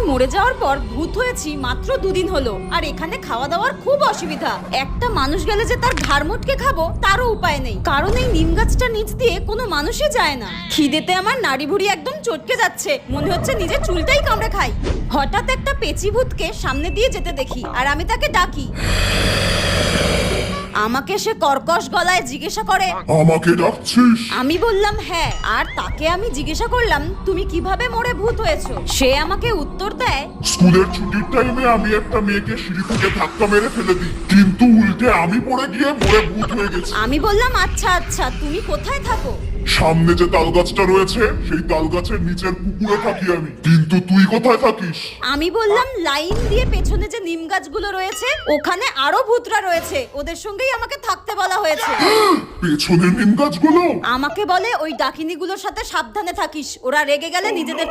মরে যাওয়ার পর ভূত হয়েছি মাত্র 2 দিন হলো, আর এখানে খাওয়া দাওয়ার খুব অসুবিধা। একটা মানুষ গেলে যে তার ঘাড় মোটকে খাবো তারও উপায় নেই, কারণ এই নিম গাছটা নিচ দিয়ে কোনো মানুষই যায় না। খিদেতে আমার নাড়ি ভুড়ি একদম চটকে যাচ্ছে, মনে হচ্ছে নিজের চুলটাই কামড়ে খাই। হঠাৎ একটা পেচি ভূতকে সামনে দিয়ে যেতে দেখি, আর আমি তাকে ডাকি। আমাকে সে কর্কশ গলায় জিজ্ঞাসা করে, আমাকে ডাকছিস? আমি বললাম হ্যাঁ, আর তাকে আমি জিজ্ঞাসা করলাম তুমি কিভাবে মরে ভূত হয়েছো। সে আমাকে উত্তর দেয়, স্কুলের ছুটির টাইমে আমি একটা মেয়েকে সিঁড়ি থেকে ধাক্কা মেরে ফেলে দিই, কিন্তু উল্টে আমি পড়ে গিয়ে মরে ভূত হয়ে গেছি। আমি বললাম আচ্ছা আচ্ছা, তুমি কোথায় থাকো? সামনে যে তাল গাছটা রয়েছে সেই তাল গাছের নিচের পুকুরে থাকি আমি, কিন্তু তুই কোথায় থাকিস? আমি বললাম লাইন দিয়ে পেছনে যে নিম গাছগুলো রয়েছে ওখানে আরো ভূতরা রয়েছে, ওদের সঙ্গেই আমাকে থাকতে বলা হয়েছে। পেছনের নিম গাছগুলো? আমাকে বলে ওই ডাকিনীগুলোর সাথে সাবধানে থাকিস, ওরা রেগে গেলে নিজেদের